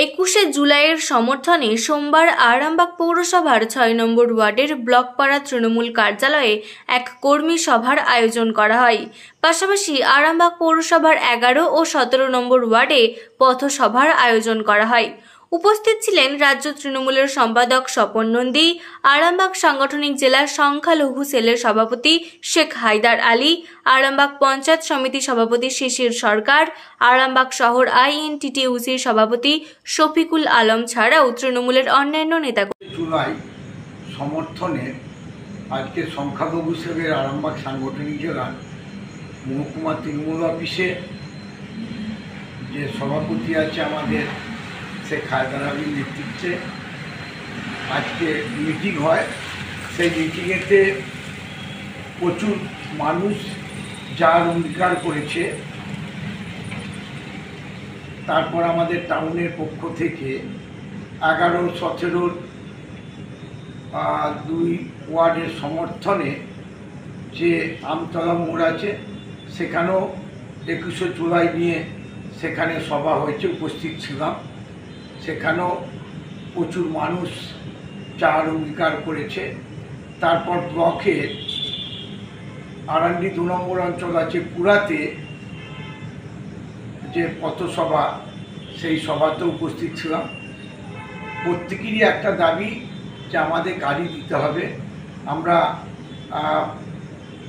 21শে জুলাইয়ের সমর্থনে সোমবার আরামবাগ পৌরসভার ৬ নম্বর ওয়ার্ডের ব্লকপাড়া তৃণমূল কার্যালয়ে এক কর্মী সভার আয়োজন করা হয়। পাশাপাশি আরামবাগ পৌরসভার ১১ ও ১৭ নম্বর ওয়ার্ডে পথসভার আয়োজন করা হয়। উপস্থিত ছিলেন রাজ্য তৃণমূলের সম্পাদক স্বপন নন্দী, আরামবাগ সাংগঠনিক জেলার সংখ্যালঘু সেলের সভাপতি শেখ হায়দার আলী, আরামবাগ পঞ্চায়েত সমিতি সভাপতি শিশির সরকার, আরামবাগ শহর INTTUCর সভাপতি শফিকুল আলম ছাড়াও তৃণমূলের অন্যান্য নেতাকর্মী। জুলাই সমর্থনে আজকে সংখ্যালঘু সেলের আরামবাগ সাংগঠনিক জেলার মহকুমা তৃণমূল অফিসে যে সভাপতি আছে আমাদের শেখ হায়দার আলীর নেতৃত্বে আজকে মিটিং হয়। সেই মিটিংয়েতে প্রচুর মানুষ যার অঙ্গীকার করেছে। তারপর আমাদের টাউনের পক্ষ থেকে ১১, ১৭ দুই ওয়ার্ডের সমর্থনে যে আমতলা মোড় আছে সেখানেও ২১শে জুলাই নিয়ে সেখানে সভা হয়েছে, উপস্থিত ছিলাম। সেখানেও প্রচুর মানুষ চার অঙ্গীকার করেছে। তারপর ব্লকে আরান্ডি ২ নম্বর অঞ্চল আছে পুরাতে যে পথসভা, সেই সভাতে উপস্থিত ছিলাম। প্রত্যেকেরই একটা দাবি যে আমাদের গাড়ি দিতে হবে। আমরা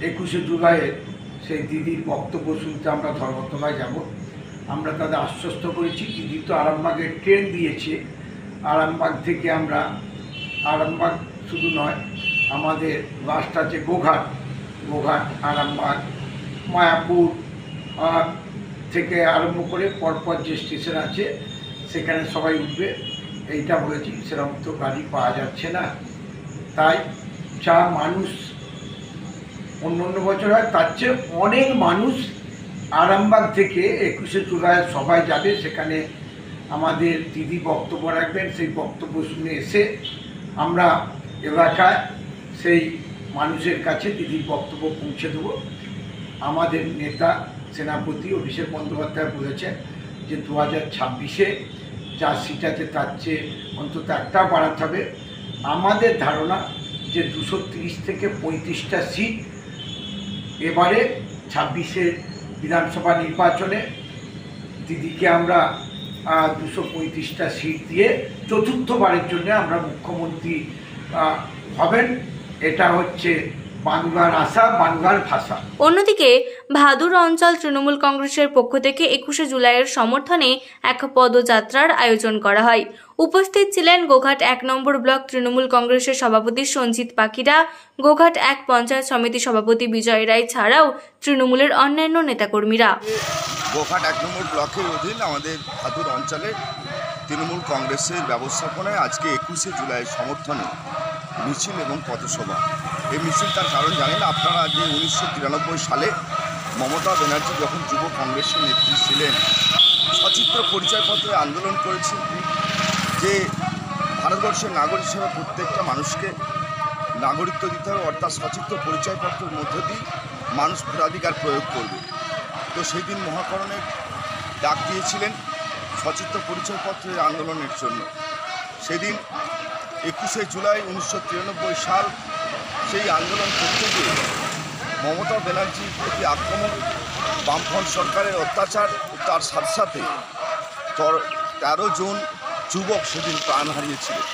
২১শে জুলাইয়ের সেই দিদির বক্তব্য শুনতে আমরা ধর্মতলায় যাব। আমরা তাদের আশ্বস্ত করেছি। দিদি তো আরামবাগের ট্রেন দিয়েছে, আরামবাগ থেকে আমরা আরামবাগ শুধু নয়, আমাদের লাস্ট আছে গোঘাট, আরামবাগ, মায়াপুর থেকে আরম্ভ করে পরপর যে স্টেশন আছে সেখানে সবাই উঠবে, এইটা বলেছি। সেরকম তো গাড়ি পাওয়া যাচ্ছে না। তাই যা মানুষ অন্য বছর হয় তার চেয়ে অনেক মানুষ আরামবাগ থেকে ২১শে জুলাই সবাই যাবে। সেখানে আমাদের দিদি বক্তব্য রাখবেন। সেই বক্তব্য শুনে এসে আমরা এলাকায় সেই মানুষের কাছে দিদির বক্তব্য পৌঁছে দেব। আমাদের নেতা সেনাপতি অভিষেক বন্দ্যোপাধ্যায় বলেছেন যে 2026-এ যা সিট আছে তার চেয়ে অন্তত একটা বাড়াতে হবে। আমাদের ধারণা যে 230 থেকে 35টা সিট এবারে 26-এ বিধানসভা নির্বাচনে দিদিকে আমরা 235টা সিট দিয়ে চতুর্থবারের জন্য আমরা মুখ্যমন্ত্রী হবেন। এটা হচ্ছে বাংলার আশা, বাংলার ভাষা। অন্যদিকে ভাদুর অঞ্চল তৃণমূল কংগ্রেসের পক্ষ থেকে 21শে জুলাইয়ের সমর্থনে এক পদযাত্রার আয়োজন করা হয়। উপস্থিত ছিলেন গোঘাট ১ নম্বর ব্লক তৃণমূল কংগ্রেসের সভাপতি সঞ্জিত পাখিরা, গোঘাট ১ পঞ্চায়েত সমিতি সভাপতি বিজয় রায় ছাড়াও তৃণমূলের অন্যান্য নেতাকর্মীরা। গোঘাট ১ নম্বর ব্লকের অধীন আমাদের ভাদুর অঞ্চলে তৃণমূল কংগ্রেসের ব্যবস্থাপনায় আজকে 21শে জুলাইয়ের সমর্থনে মিছিল এবং পথসভা। এই মিছিলটার কারণ জানেন আপনারা, যে 1993 সালে মমতা ব্যানার্জি যখন যুব কংগ্রেসের নেত্রী ছিলেন, সচিত্র পরিচয়পত্রে আন্দোলন করেছেন যে ভারতবর্ষের নাগরিক হিসেবে প্রত্যেকটা মানুষকে নাগরিকত্ব দিতে হবে, অর্থাৎ সচিত্র পরিচয়পত্রের মধ্য দিয়ে মানুষ ভোটাধিকার প্রয়োগ করবে। তো সেই দিন মহাকরণের ডাক দিয়েছিলেন সচিত্র পরিচয়পত্রের আন্দোলনের জন্য। সেদিন 21শে জুলাই 1993 সাল সেই আন্দোলন করতে গিয়ে মমতা ব্যানার্জির প্রতি আক্রমণ, বামফ্রন্ট সরকারের অত্যাচার, তার সাথে সাথে 13 জন যুবক সেদিন প্রাণ হারিয়েছিলেন।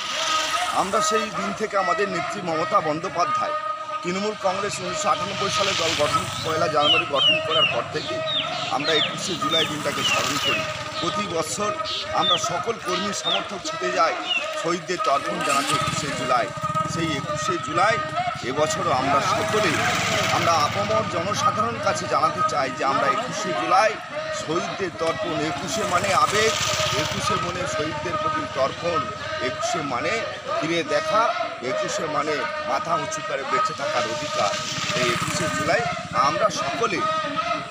আমরা সেই দিন থেকে আমাদের নেত্রী মমতা বন্দ্যোপাধ্যায় তৃণমূল কংগ্রেস 1998 সালে দল গঠন 1 জানুয়ারি গঠন করার পর থেকে আমরা 21শে জুলাই দিনটাকে স্মরণ করি। প্রতি বছর আমরা সকল কর্মী সমর্থক ছুটে যাই শহীদদের তর্পণ জানাতে 21শে জুলাই। সেই 21শে জুলাই এবছরও আমরা সকলে আমরা আপামর জনসাধারণের কাছে জানাতে চাই যে আমরা 21শে জুলাই শহীদদের তর্পণ, 21শে মানে আবেগ, 21শে মানে শহীদদের প্রতি তর্পণ, 21শে মানে ফিরে দেখা, 21শে মানে মাথা উঁচু করে বেঁচে থাকার অধিকার। এই 21শে জুলাই আমরা সকলে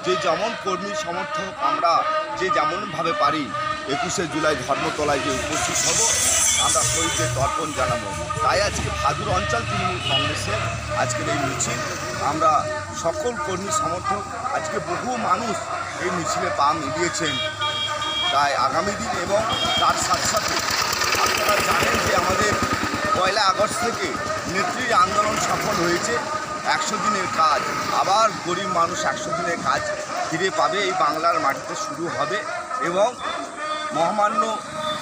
যে যেমন কর্মী সমর্থক আমরা যে যেমনভাবে পারি 21শে জুলাই ধর্মতলায় যে উপস্থিত হব, আমরা শহীদদের তর্পণ জানাবো। তাই আজকে ভাদুর অঞ্চল তৃণমূল কংগ্রেসের আজকের এই মিছিল, আমরা সকল কর্মী সমর্থক, আজকে বহু মানুষ এই মিছিলে পা মিলিয়েছেন। তাই আগামী দিন এবং তার সাথে সাথে আপনারা জানেন যে আমাদের 1 আগস্ট থেকে নেত্রীর আন্দোলন সফল হয়েছে। 100 দিনের কাজ, আবার গরিব মানুষ 100 দিনের কাজ ফিরে পাবে, এই বাংলার মাটিতে শুরু হবে। এবং মহামান্য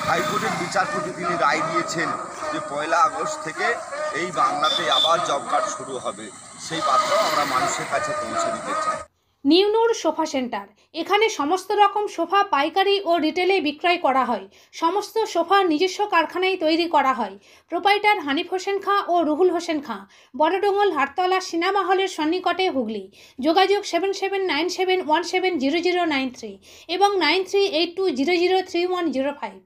হাইকোর্টের বিচারপতি তিনি রায় দিয়েছেন যে 1 আগস্ট থেকে এই বাংলাতে আবার জব কার্ড শুরু হবে। সেই বার্তাও আমরা মানুষের কাছে পৌঁছে দিতে চাই। নিউ নূর সোফা সেন্টার, এখানে সমস্ত রকম সোফা পাইকারি ও রিটেলে বিক্রয় করা হয়। সমস্ত সোফা নিজস্ব কারখানায় তৈরি করা হয়। প্রোপাইটার হানিফ হোসেন খাঁ ও রুহুল হোসেন খাঁ, বড়ডোঙ্গল হাটতলা সিনেমা হলের সন্নিকটে, হুগলি। যোগাযোগ 7797170093 এবং 9382003105।